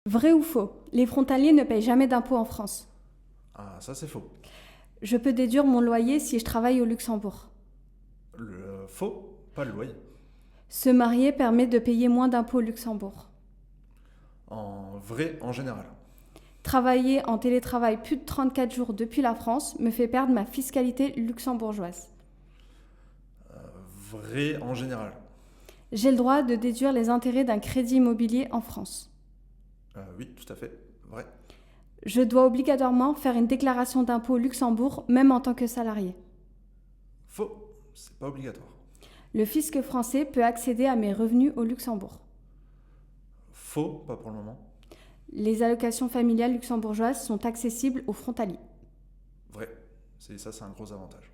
Vrai ou faux? Les frontaliers ne payent jamais d'impôts en France. Ah, ça c'est faux. Je peux déduire mon loyer si je travaille au Luxembourg. Le faux, pas le loyer. Se marier permet de payer moins d'impôts au Luxembourg. En vrai, en général. Travailler en télétravail plus de 34 jours depuis la France me fait perdre ma fiscalité luxembourgeoise. Vrai, en général. J'ai le droit de déduire les intérêts d'un crédit immobilier en France. Oui, tout à fait. Vrai. Je dois obligatoirement faire une déclaration d'impôt au Luxembourg, même en tant que salarié. Faux, c'est pas obligatoire. Le fisc français peut accéder à mes revenus au Luxembourg. Faux, pas pour le moment. Les allocations familiales luxembourgeoises sont accessibles aux frontaliers. Vrai. C'est un gros avantage.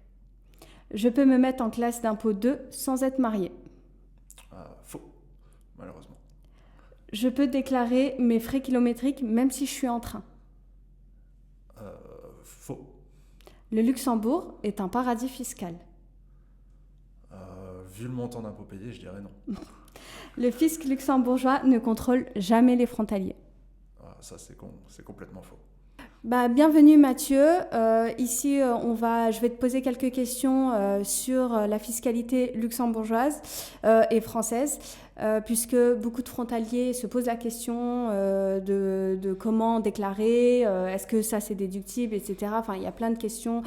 Je peux me mettre en classe d'impôt 2 sans être marié. Faux, malheureusement. Je peux déclarer mes frais kilométriques même si je suis en train. Faux. Le Luxembourg est un paradis fiscal. Vu le montant d'impôt payé, je dirais non. Le fisc luxembourgeois ne contrôle jamais les frontaliers. Ça, c'est complètement faux. Bienvenue Mathieu. Ici, je vais te poser quelques questions sur la fiscalité luxembourgeoise et française, puisque beaucoup de frontaliers se posent la question de comment déclarer, est-ce que ça c'est déductible, etc. Enfin, il y a plein de questions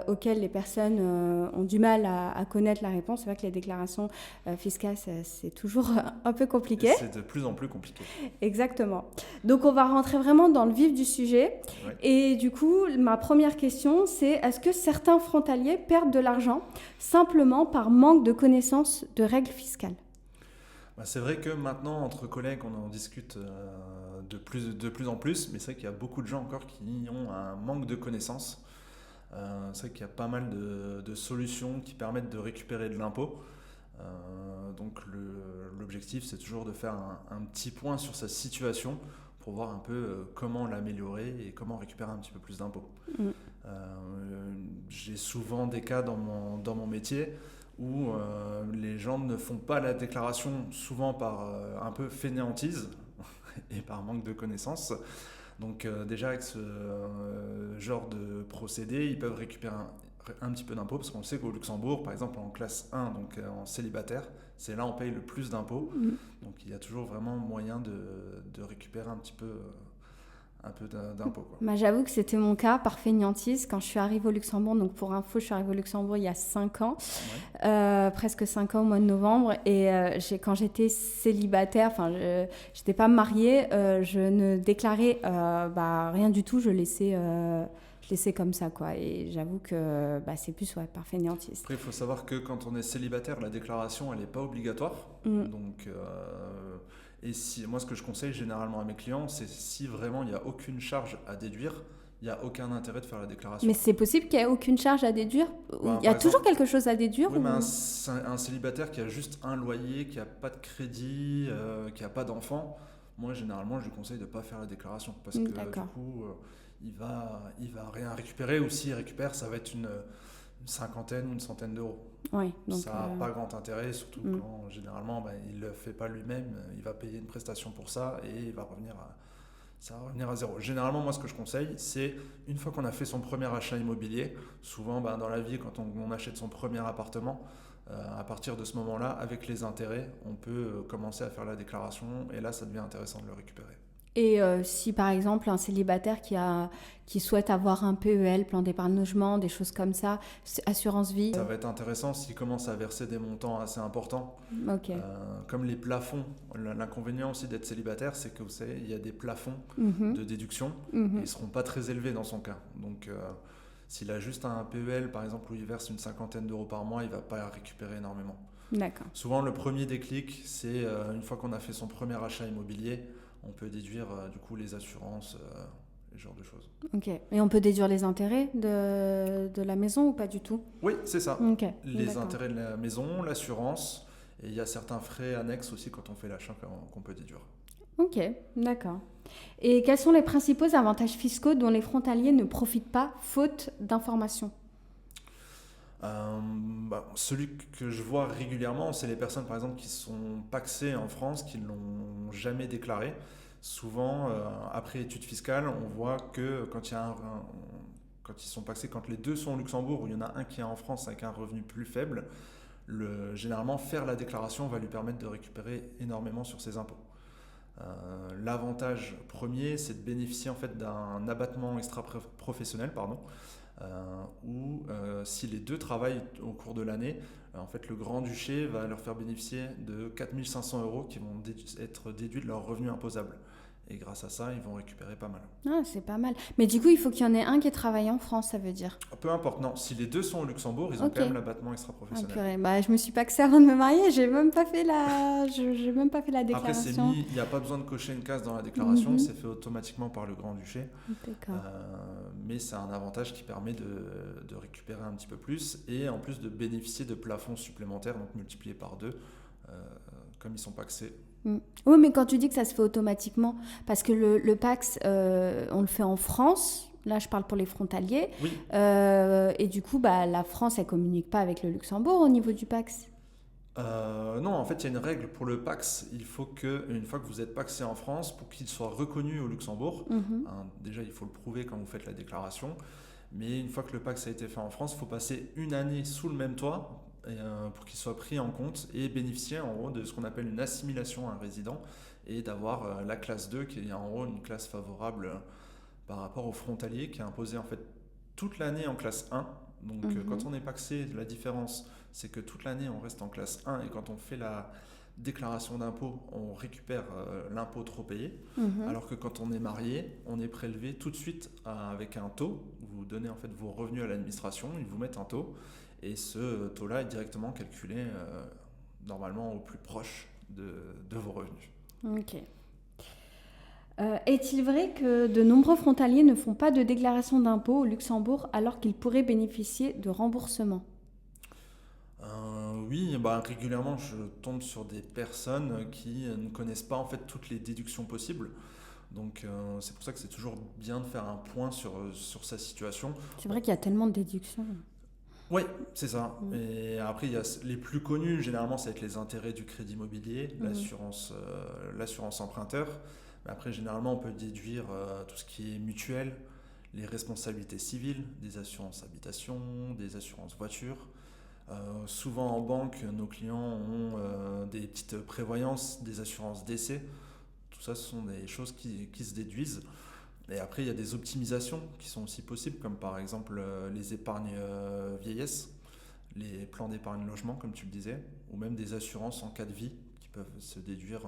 auxquelles les personnes ont du mal à connaître la réponse. C'est vrai que les déclarations fiscales, c'est toujours un peu compliqué. Et c'est de plus en plus compliqué. Exactement. Donc, on va rentrer vraiment dans le vif du sujet. Ouais. Et du coup, ma première question, c'est est-ce que certains frontaliers perdent de l'argent simplement par manque de connaissance de règles fiscales? C'est vrai que maintenant, entre collègues, on en discute de plus en plus, mais c'est vrai qu'il y a beaucoup de gens encore qui ont un manque de connaissances. C'est vrai qu'il y a pas mal de solutions qui permettent de récupérer de l'impôt. Donc l'objectif, c'est toujours de faire un petit point sur sa situation pour voir un peu comment l'améliorer et comment récupérer un petit peu plus d'impôts. J'ai souvent des cas dans mon métier où les gens ne font pas la déclaration, souvent par un peu fainéantise et par manque de connaissances. Donc déjà avec ce genre de procédé, ils peuvent récupérer un petit peu d'impôts, parce qu'on sait qu'au Luxembourg, par exemple en classe 1, donc en célibataire, c'est là où on paye le plus d'impôts. Donc il y a toujours vraiment moyen de récupérer un peu d'impôts, quoi. J'avoue que c'était mon cas par fainéantise quand je suis arrivée au Luxembourg. Donc pour info, je suis arrivée au Luxembourg il y a 5 ans, presque 5 ans au mois de novembre. Et quand j'étais célibataire, j'étais pas mariée, je ne déclarais rien du tout, je laissais comme ça, quoi. Et j'avoue que c'est plus par fainéantise. Après, il faut savoir que quand on est célibataire, la déclaration, elle n'est pas obligatoire. Donc, moi, ce que je conseille généralement à mes clients, c'est si vraiment il n'y a aucune charge à déduire, il n'y a aucun intérêt de faire la déclaration. Mais c'est possible qu'il n'y ait aucune charge à déduire? Il y a toujours quelque chose à déduire? Oui, mais un célibataire qui a juste un loyer, qui n'a pas de crédit, qui n'a pas d'enfant, moi, généralement, je lui conseille de ne pas faire la déclaration. Parce que du coup, il va rien récupérer, ou s'il récupère, ça va être une cinquantaine ou une centaine d'euros. Oui, donc ça n'a pas grand intérêt, surtout quand généralement il ne le fait pas lui-même, il va payer une prestation pour ça et ça va revenir à zéro. Généralement, moi, ce que je conseille, c'est une fois qu'on a fait son premier achat immobilier, souvent dans la vie, quand on achète son premier appartement, à partir de ce moment-là, avec les intérêts, on peut commencer à faire la déclaration et là, ça devient intéressant de le récupérer. Et si par exemple un célibataire qui souhaite avoir un PEL, plan d'épargne logement, des choses comme ça, assurance vie... Ça va être intéressant s'il commence à verser des montants assez importants. Okay. Comme les plafonds, l'inconvénient aussi d'être célibataire, c'est que vous savez, il y a des plafonds de déduction, et ils ne seront pas très élevés dans son cas. Donc s'il a juste un PEL, par exemple, où il verse une cinquantaine d'euros par mois, il ne va pas récupérer énormément. D'accord. Souvent, le premier déclic, c'est une fois qu'on a fait son premier achat immobilier, on peut déduire du coup les assurances, ce genre de choses. Ok. Et on peut déduire les intérêts de la maison ou pas du tout? Oui, c'est ça. Okay. Les intérêts de la maison, l'assurance, et il y a certains frais annexes aussi quand on fait l'achat qu'on peut déduire. Ok, d'accord. Et quels sont les principaux avantages fiscaux dont les frontaliers ne profitent pas faute d'informations? Celui que je vois régulièrement, c'est les personnes par exemple qui sont pacsées en France, qui ne l'ont jamais déclaré. Souvent, après études fiscales, on voit que quand ils sont paxés, quand les deux sont au Luxembourg, ou il y en a un qui est en France avec un revenu plus faible, généralement, faire la déclaration va lui permettre de récupérer énormément sur ses impôts. L'avantage premier, c'est de bénéficier en fait d'un abattement extra-professionnel, où si les deux travaillent au cours de l'année, en fait, le Grand-Duché va leur faire bénéficier de 4 500 € qui vont être déduits de leur revenu imposable. Et grâce à ça, ils vont récupérer pas mal. Ah, c'est pas mal. Mais du coup, il faut qu'il y en ait un qui travaille en France, ça veut dire. Peu importe, non. Si les deux sont au Luxembourg, ils ont Ok. quand même l'abattement Ah, extra-professionnel. purée. Bah, je me suis paxée avant de me marier, j'ai même pas fait j'ai même pas fait la Après, c'est déclaration. mis, il n'y a pas besoin de cocher une case dans la déclaration, Mhm. c'est fait automatiquement par le Grand-Duché. D'accord. Mais c'est un avantage qui permet de récupérer un petit peu plus et en plus de bénéficier de plafonds supplémentaires, donc multipliés par 2, comme ils sont paxés. Oui, mais quand tu dis que ça se fait automatiquement, parce que le PAX, on le fait en France, là je parle pour les frontaliers, Oui. Et du coup, bah, la France, elle communique pas avec le Luxembourg au niveau du PAX. Non, en fait, il y a une règle pour le PAX. Il faut qu'une fois que vous êtes paxé en France, pour qu'il soit reconnu au Luxembourg, Mhm. déjà il faut le prouver quand vous faites la déclaration, mais une fois que le PAX a été fait en France, il faut passer une année sous le même toit pour qu'il soit pris en compte et bénéficier en gros de ce qu'on appelle une assimilation à un résident et d'avoir la classe 2 qui est en gros une classe favorable par rapport aux frontaliers qui est imposée en fait toute l'année en classe 1. Donc quand on est paxé, la différence c'est que toute l'année on reste en classe 1 et quand on fait la déclaration d'impôt, on récupère l'impôt trop payé, alors que quand on est marié, on est prélevé tout de suite avec un taux. Vous donnez en fait vos revenus à l'administration, ils vous mettent un taux et ce taux-là est directement calculé normalement au plus proche de vos revenus. Ok. Est-il vrai que de nombreux frontaliers ne font pas de déclaration d'impôt au Luxembourg alors qu'ils pourraient bénéficier de remboursement? Oui, régulièrement je tombe sur des personnes qui ne connaissent pas en fait toutes les déductions possibles. Donc c'est pour ça que c'est toujours bien de faire un point sur sa situation. C'est vrai qu'il y a tellement de déductions. Oui, c'est ça. Et après, il y a les plus connus, généralement, ça va être les intérêts du crédit immobilier, l'assurance emprunteur. Mais après, généralement, on peut déduire tout ce qui est mutuel, les responsabilités civiles, des assurances habitation, des assurances voiture. Souvent en banque, nos clients ont des petites prévoyances, des assurances décès. Tout ça, ce sont des choses qui se déduisent. Et après, il y a des optimisations qui sont aussi possibles, comme par exemple les épargnes vieillesse, les plans d'épargne logement, comme tu le disais, ou même des assurances en cas de vie qui peuvent se déduire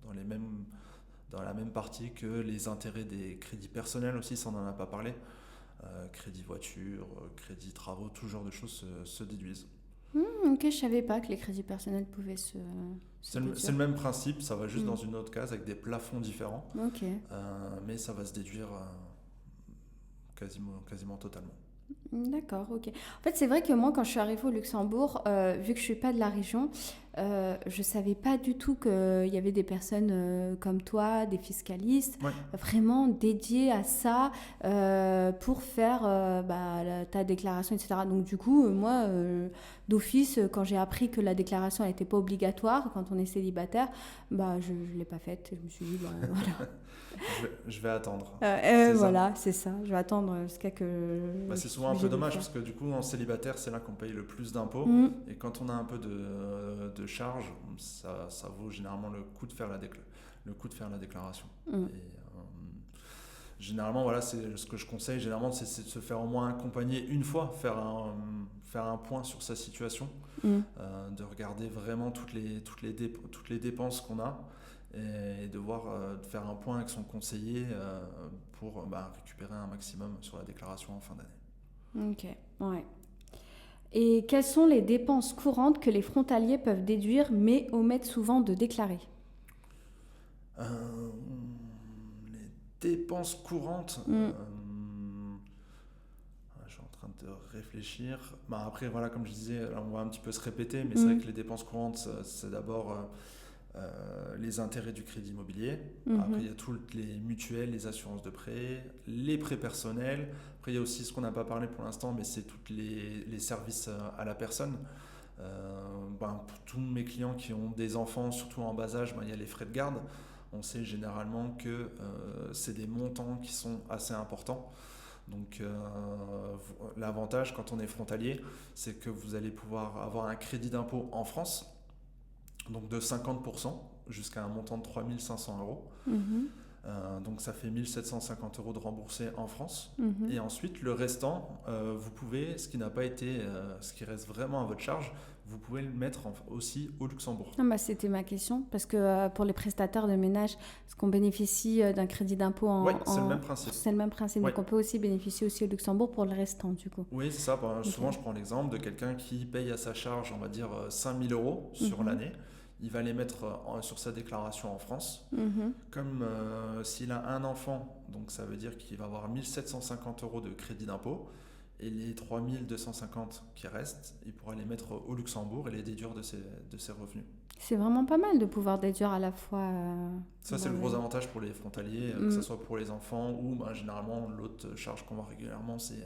dans la même partie que les intérêts des crédits personnels aussi, ça on n'en a pas parlé. Crédit voiture, crédit travaux, tout genre de choses se déduisent. Ok, je savais pas que les crédits personnels pouvaient se C'est déduire. le même principe, ça va juste dans une autre case avec des plafonds différents, Ok. mais ça va se déduire quasiment totalement. D'accord, ok. En fait, c'est vrai que moi, quand je suis arrivée au Luxembourg, vu que je suis pas de la région, je savais pas du tout qu'il y avait des personnes comme toi, des fiscalistes, Ouais. vraiment dédiées à ça pour faire ta déclaration, etc. Donc du coup, moi, d'office, quand j'ai appris que la déclaration n'était pas obligatoire quand on est célibataire, je l'ai pas faite. Je me suis dit, voilà. Je vais attendre. C'est ça. Voilà, c'est ça. Je vais attendre jusqu'à que. C'est souvent un peu dommage parce que du coup, en célibataire, c'est là qu'on paye le plus d'impôts. Et quand on a un peu de charges, ça vaut généralement le coup de faire la déclaration. Et, généralement, voilà, c'est ce que je conseille. Généralement, c'est de se faire au moins accompagner une fois, faire un point sur sa situation, de regarder vraiment toutes les dépenses qu'on a. Et de faire un point avec son conseiller pour récupérer un maximum sur la déclaration en fin d'année. Ok, ouais. Et quelles sont les dépenses courantes que les frontaliers peuvent déduire mais omettent souvent de déclarer? Les dépenses courantes, je suis en train de réfléchir. Après, voilà, comme je disais, là, on va un petit peu se répéter, mais c'est vrai que les dépenses courantes, c'est d'abord les intérêts du crédit immobilier. Après, il y a toutes les mutuelles, les assurances de prêt, les prêts personnels. Après, il y a aussi ce qu'on n'a pas parlé pour l'instant, mais c'est tous les services à la personne. Pour tous mes clients qui ont des enfants, surtout en bas âge, il y a les frais de garde. on sait généralement que c'est des montants qui sont assez importants. Donc l'avantage quand on est frontalier, c'est que vous allez pouvoir avoir un crédit d'impôt en France, donc de 50% jusqu'à un montant de 3 500 euros. Donc ça fait 1 750 euros de remboursé en France. Et ensuite, le restant, vous pouvez, ce qui n'a pas été, ce qui reste vraiment à votre charge, vous pouvez le mettre aussi au Luxembourg. Ah bah, c'était ma question, parce que pour les prestataires de ménage, est-ce qu'on bénéficie d'un crédit d'impôt Oui, c'est le même principe. C'est le même principe, Ouais. donc on peut aussi bénéficier aussi au Luxembourg pour le restant du coup. Oui, c'est ça. Souvent, je prends l'exemple de quelqu'un qui paye à sa charge, on va dire, 5 000 euros sur l'année. Il va les mettre sur sa déclaration en France. Comme s'il a un enfant, donc ça veut dire qu'il va avoir 1 750 euros de crédit d'impôt. Et les 3 250 qui restent, il pourra les mettre au Luxembourg et les déduire de ses revenus. C'est vraiment pas mal de pouvoir déduire à la fois. Ça, c'est le gros avantage pour les frontaliers, que ce soit pour les enfants ou généralement l'autre charge qu'on voit régulièrement, c'est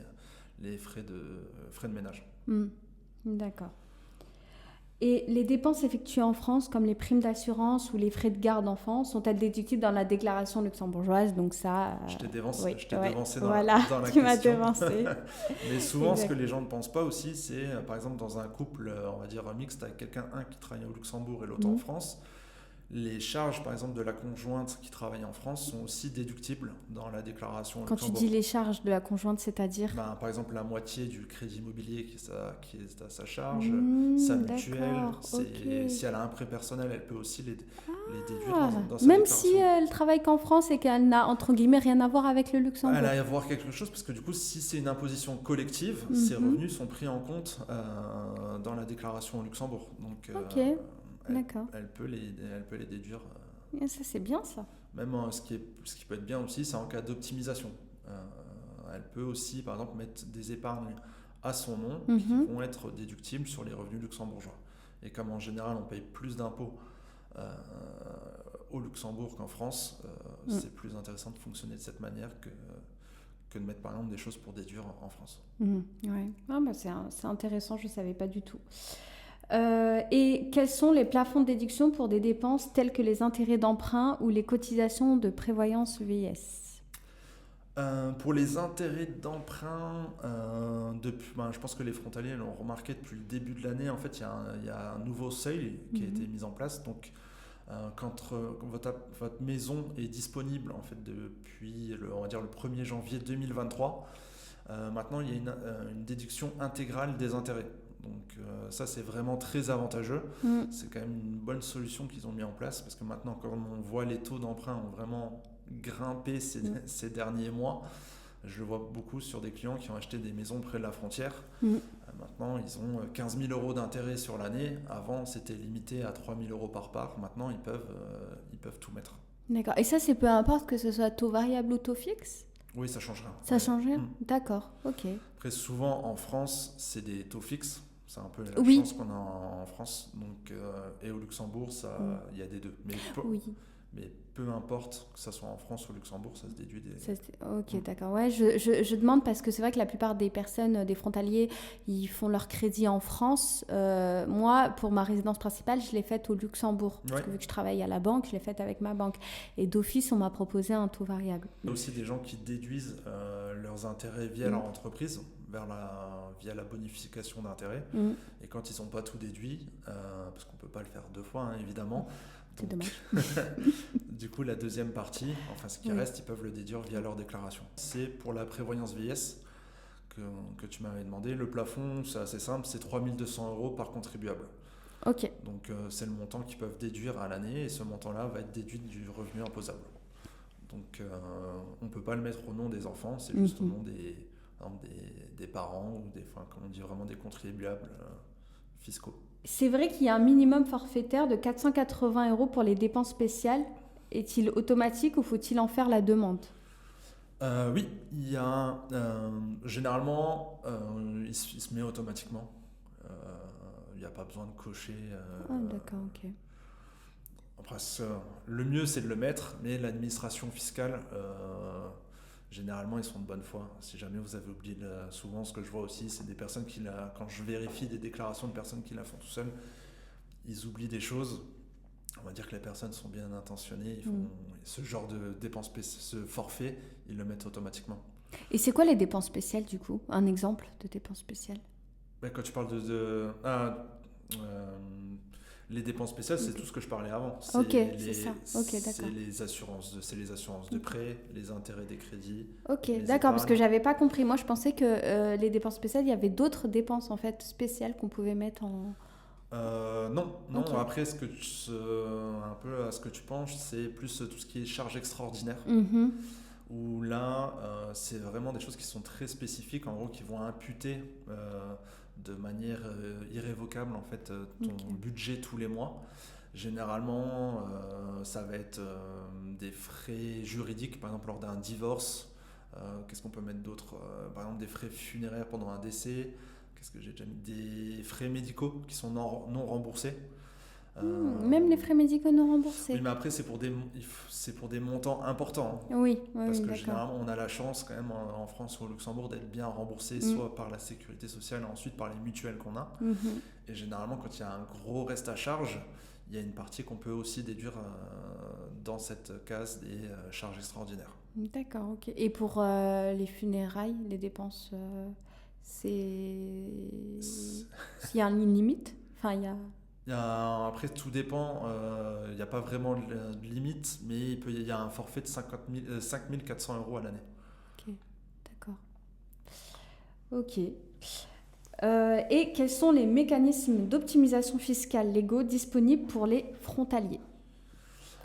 les frais de ménage. D'accord. Et les dépenses effectuées en France, comme les primes d'assurance ou les frais de garde d'enfants, sont-elles déductibles dans la déclaration luxembourgeoise? Donc ça... Je t'ai devancé voilà, dans la tu m'as question. devancé. Mais souvent, ce que les gens ne pensent pas aussi, c'est, par exemple, dans un couple, on va dire, mixte avec un qui travaille au Luxembourg et l'autre en France, les charges, par exemple, de la conjointe qui travaille en France sont aussi déductibles dans la déclaration au Quand tu Luxembourg. dis les charges de la conjointe, c'est-à-dire? Par exemple, la moitié du crédit immobilier qui est à sa charge, sa mutuelle, si elle a un prêt personnel, elle peut aussi les déduire dans sa même déclaration. si elle travaille qu'en France et qu'elle n'a, entre guillemets, rien à voir avec le Luxembourg. Elle a à voir quelque chose, parce que du coup, si c'est une imposition collective, ses revenus sont pris en compte dans la déclaration au Luxembourg. Donc, d'accord. Elle peut les déduire. Et ça, c'est bien, ça. Même ce qui peut être bien aussi, c'est en cas d'optimisation. Elle peut aussi, par exemple, mettre des épargnes à son nom qui vont être déductibles sur les revenus luxembourgeois. Et comme en général, on paye plus d'impôts au Luxembourg qu'en France, c'est plus intéressant de fonctionner de cette manière que de mettre, par exemple, des choses pour déduire en France. Ouais. C'est intéressant, je ne savais pas du tout. Et quels sont les plafonds de déduction pour des dépenses telles que les intérêts d'emprunt ou les cotisations de prévoyance vieillesse? Pour les intérêts d'emprunt, je pense que les frontaliers l'ont remarqué depuis le début de l'année. En fait, il y a un nouveau seuil qui a été mis en place. Donc, quand votre maison est disponible en fait, depuis on va dire le 1er janvier 2023, maintenant il y a une déduction intégrale des intérêts. Donc ça, c'est vraiment très avantageux. C'est quand même une bonne solution qu'ils ont mis en place, parce que maintenant, quand on voit les taux d'emprunt ont vraiment grimpé ces derniers mois, je le vois beaucoup sur des clients qui ont acheté des maisons près de la frontière. Maintenant, ils ont 15 000 euros d'intérêt sur l'année. Avant, c'était limité à 3 000 euros par part. Maintenant, ils peuvent tout mettre. D'accord. Et ça, c'est peu importe que ce soit taux variable ou taux fixe? Oui, ça change rien. Ça change rien? D'accord, ok. Après, souvent, en France, c'est des taux fixes. C'est un peu la chance qu'on a en France. Donc, et au Luxembourg, il y a des deux. Mais peu importe que ça soit en France ou au Luxembourg, ça se déduit des... Ok, d'accord. Ouais, je demande parce que c'est vrai que la plupart des personnes, des frontaliers, ils font leur crédit en France. Moi, pour ma résidence principale, je l'ai faite au Luxembourg. Parce que vu que je travaille à la banque, je l'ai faite avec ma banque. Et d'office, on m'a proposé un taux variable. Il y a aussi des gens qui déduisent leurs intérêts via leur entreprise, via la bonification d'intérêts. Et quand ils n'ont pas tout déduit, parce qu'on ne peut pas le faire deux fois, hein, évidemment. C'est dommage. Du coup, la deuxième partie, enfin ce qui reste, ils peuvent le déduire via leur déclaration. C'est pour la prévoyance vieillesse que tu m'avais demandé. Le plafond, c'est assez simple, c'est 3 200 euros par contribuable. Ok. Donc c'est le montant qu'ils peuvent déduire à l'année, et ce montant-là va être déduit du revenu imposable. Donc on ne peut pas le mettre au nom des enfants, c'est juste au nom des parents ou comme on dit, vraiment des contribuables fiscaux. C'est vrai qu'il y a un minimum forfaitaire de 480 euros pour les dépenses spéciales. Est-il automatique ou faut-il en faire la demande? Oui, il y a généralement, il se met automatiquement. Il n'y a pas besoin de cocher. D'accord, ok. Après, le mieux, c'est de le mettre, mais l'administration fiscale, généralement, ils sont de bonne foi. Si jamais vous avez oublié, souvent, ce que je vois aussi, c'est des personnes quand je vérifie des déclarations de personnes qui la font tout seules, ils oublient des choses. on va dire que les personnes sont bien intentionnées, ils font ce genre de dépenses, ce forfait, ils le mettent automatiquement. Et c'est quoi les dépenses spéciales du coup? Un exemple de dépenses spéciales? Ben, quand tu parles les dépenses spéciales, c'est tout ce que je parlais avant. Ok, c'est ça. Ok, d'accord. C'est les assurances de prêt, les intérêts des crédits. Ok, les d'accord, parce que épargnes. j'avais pas compris. Moi, je pensais que les dépenses spéciales, il y avait d'autres dépenses en fait spéciales qu'on pouvait mettre en. Non, non. Ok. Après, un peu à ce que tu penses, c'est plus tout ce qui est charges extraordinaires. Mhm. Où là, c'est vraiment des choses qui sont très spécifiques, en gros, qui vont imputer de manière irrévocable en fait ton Ok. budget tous les mois. Généralement, ça va être des frais juridiques, par exemple lors d'un divorce. Qu'est-ce qu'on peut mettre d'autre? Par exemple, des frais funéraires pendant un décès. Qu'est-ce que j'ai déjà mis? Des frais médicaux qui sont non remboursés. Même les frais médicaux non Oui, remboursés. mais après, c'est pour des montants importants, hein. Oui, oui, Parce oui, que d'accord. généralement, on a la chance quand même en France ou au Luxembourg d'être bien remboursé, Mm. soit par la sécurité sociale et ensuite par les mutuelles qu'on a. Mhm. Et généralement, quand il y a un gros reste à charge, il y a une partie qu'on peut aussi déduire dans cette case des charges extraordinaires. D'accord, ok. Et pour les funérailles, les dépenses, c'est. C'est- Il y a une limite? Enfin, il y a. Après, tout dépend. Il n'y a pas vraiment de limite, mais il y a un forfait de 5 400 € à l'année. Ok, d'accord. Ok. Et quels sont les mécanismes d'optimisation fiscale légaux disponibles pour les frontaliers?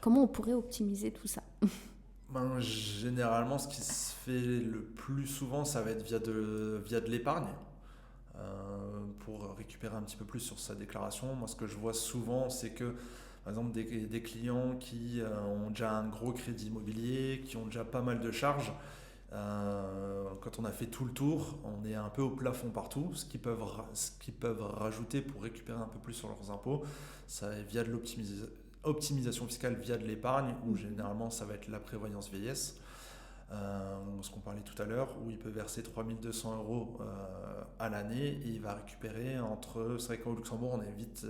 Comment on pourrait optimiser tout ça? Ben, généralement, ce qui se fait le plus souvent, ça va être via de l'épargne. Pour récupérer un petit peu plus sur sa déclaration. Moi, ce que je vois souvent, c'est que, par exemple, des clients qui ont déjà un gros crédit immobilier, qui ont déjà pas mal de charges, quand on a fait tout le tour, on est un peu au plafond partout. Ce qu'ils peuvent rajouter pour récupérer un peu plus sur leurs impôts, ça est via de l'optimisation fiscale, via de l'épargne, où généralement ça va être la prévoyance vieillesse. Ce qu'on parlait tout à l'heure, où il peut verser 3 200 € à l'année et il va récupérer c'est vrai qu'au Luxembourg, on est vite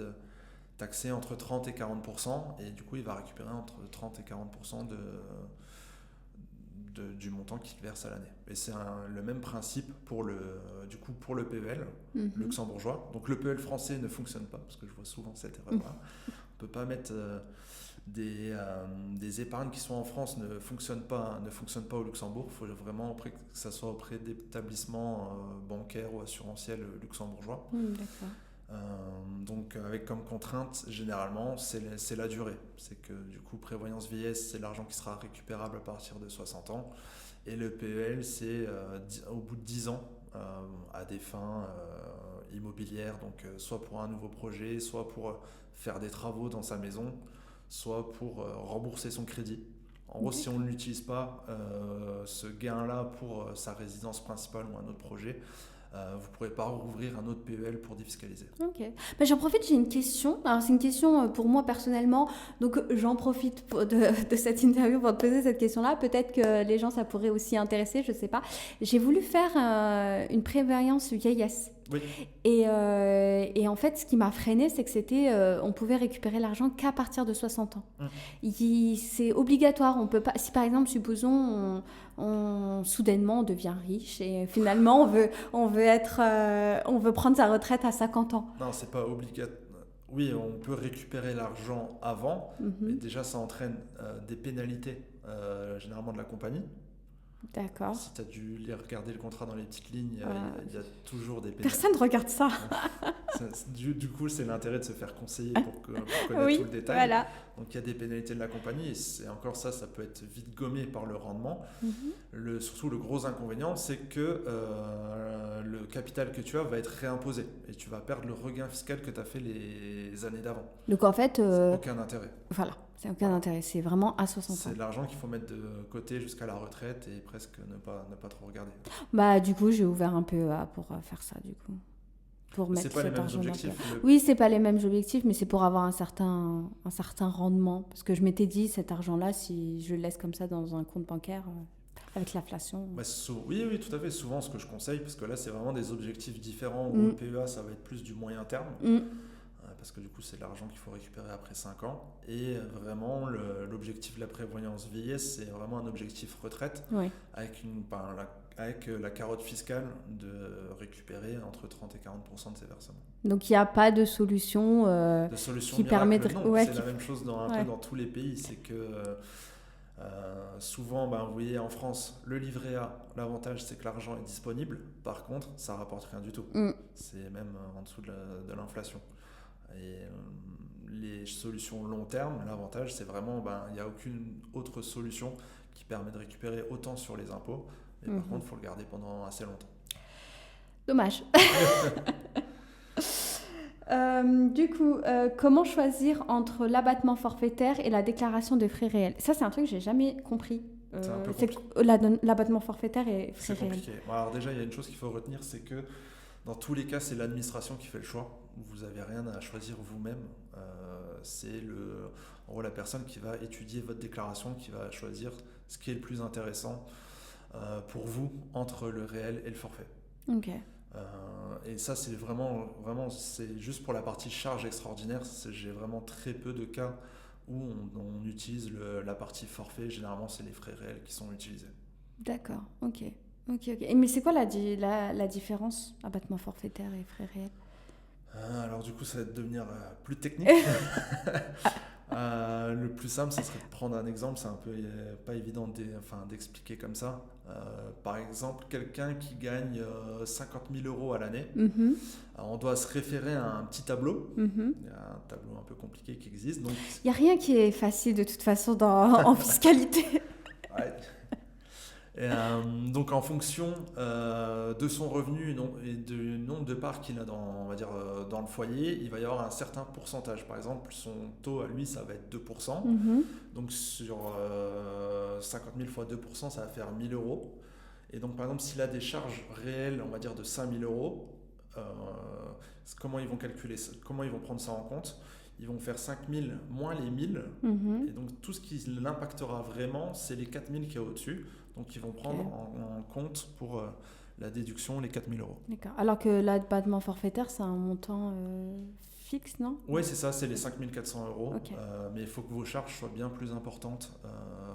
taxé entre 30 et 40%, et du coup, il va récupérer entre 30 et 40% du montant qu'il verse à l'année. Et c'est le même principe pour pour le PEL Mhm. luxembourgeois. Donc le PEL français ne fonctionne pas, parce que je vois souvent cette erreur-là. On ne peut pas mettre des épargnes qui sont en France ne fonctionnent pas au Luxembourg. Il faut vraiment que ça soit auprès d'établissements bancaires ou assurantiels luxembourgeois. D'accord. Donc avec comme contrainte, généralement, c'est la durée. C'est que du coup, prévoyance vieillesse, c'est l'argent qui sera récupérable à partir de 60 ans. Et le PEL, c'est au bout de 10 ans, à des fins immobilières, donc soit pour un nouveau projet, soit pour faire des travaux dans sa maison, soit pour rembourser son crédit. En gros, si on ne l'utilise pas, ce gain-là pour sa résidence principale ou un autre projet, vous ne pourrez pas rouvrir un autre PEL pour défiscaliser. Ok. Ben, j'en profite, j'ai une question. Alors, c'est une question pour moi personnellement. Donc, j'en profite de cette interview pour te poser cette question-là. Peut-être que les gens, ça pourrait aussi intéresser, je ne sais pas. J'ai voulu faire une prévoyance vieillesse. Oui. Et en fait, ce qui m'a freinée, c'est que on pouvait récupérer l'argent qu'à partir de 60 ans. C'est obligatoire. On peut pas, si par exemple, supposons, soudainement, on devient riche et finalement, on veut prendre sa retraite à 50 ans. Non, c'est pas obligatoire. Oui, on peut récupérer l'argent avant, mais déjà ça entraîne des pénalités, généralement de la compagnie. D'accord. Si tu as dû regarder le contrat dans les petites lignes, il y a toujours des pénalités. Personne ne regarde ça. Du coup, c'est l'intérêt de se faire conseiller pour connaître Oui, tout le détail. voilà. Donc il y a des pénalités de la compagnie, et c'est encore ça peut être vite gommé par le rendement. Surtout le gros inconvénient, c'est que le capital que tu as va être réimposé et tu vas perdre le regain fiscal que tu as fait les années d'avant. Donc en fait, C'est aucun intérêt. Voilà, c'est aucun intérêt, c'est vraiment à 60 ans. C'est de l'argent qu'il faut mettre de côté jusqu'à la retraite et presque ne pas trop regarder. Bah du coup, j'ai ouvert un PEA pour faire ça du coup. Pour mettre c'est pas les cet mêmes argent objectifs. Oui, c'est pas les mêmes objectifs, mais c'est pour avoir un certain rendement. Parce que je m'étais dit, cet argent-là, si je le laisse comme ça dans un compte bancaire, avec l'inflation. Bah, oui, tout à fait. Souvent, ce que je conseille, parce que là, c'est vraiment des objectifs différents, où le PEA, ça va être plus du moyen terme. parce que du coup c'est de l'argent qu'il faut récupérer après 5 ans. Et vraiment l'objectif de la prévoyance vieillesse, c'est vraiment un objectif retraite, Oui. avec la carotte fiscale de récupérer entre 30 et 40% de ses versements. Donc il n'y a pas de solution De solution qui miracle, permettrait... non, Ouais, c'est la même chose un peu dans tous les pays, c'est que souvent, vous voyez en France, le livret A, l'avantage c'est que l'argent est disponible, par contre ça rapporte rien du tout, c'est même en dessous de l'inflation. Et les solutions long terme, l'avantage c'est vraiment, il n'y a aucune autre solution qui permet de récupérer autant sur les impôts, mais par contre il faut le garder pendant assez longtemps. Dommage. Du coup, comment choisir entre l'abattement forfaitaire et la déclaration de frais réels? Ça, c'est un truc que j'ai jamais compris. C'est un peu L'abattement forfaitaire et frais c'est compliqué. réels. Alors déjà, il y a une chose qu'il faut retenir, c'est que dans tous les cas, c'est l'administration qui fait le choix. Vous n'avez rien à choisir vous-même. C'est en gros la personne qui va étudier votre déclaration, qui va choisir ce qui est le plus intéressant pour vous entre le réel et le forfait. Ok. Et ça, c'est vraiment, c'est juste pour la partie charge extraordinaire. J'ai vraiment très peu de cas où on utilise la partie forfait. Généralement, c'est les frais réels qui sont utilisés. D'accord, ok. Mais c'est quoi la différence, abattement forfaitaire et frais réels? Alors du coup, ça va devenir plus technique. Le plus simple, ça serait de prendre un exemple. C'est un peu pas évident d'expliquer comme ça. Par exemple, quelqu'un qui gagne 50 000 euros à l'année, on doit se référer à un petit tableau. Il y a un tableau un peu compliqué qui existe. Donc... Il n'y a rien qui est facile de toute façon en fiscalité. Ouais. Donc en fonction de son revenu et du nombre de parts qu'il a dans le foyer, il va y avoir un certain pourcentage. Par exemple, son taux à lui, ça va être 2%. Donc sur 50 000 fois 2%, ça va faire 1 000 euros. Et donc par exemple, s'il a des charges réelles, on va dire de 5 000 euros, comment ils vont calculer ça, comment ils vont prendre ça en compte? Ils vont faire 5 000 moins les 1 000. Et donc tout ce qui l'impactera vraiment, c'est les 4 000 qu'il y a au-dessus. Donc ils vont prendre en compte pour la déduction les 4 000 euros. D'accord. Alors que l'abattement forfaitaire, c'est un montant fixe, non? Oui, c'est ça, c'est les 5 400 euros. Okay. Mais il faut que vos charges soient bien plus importantes.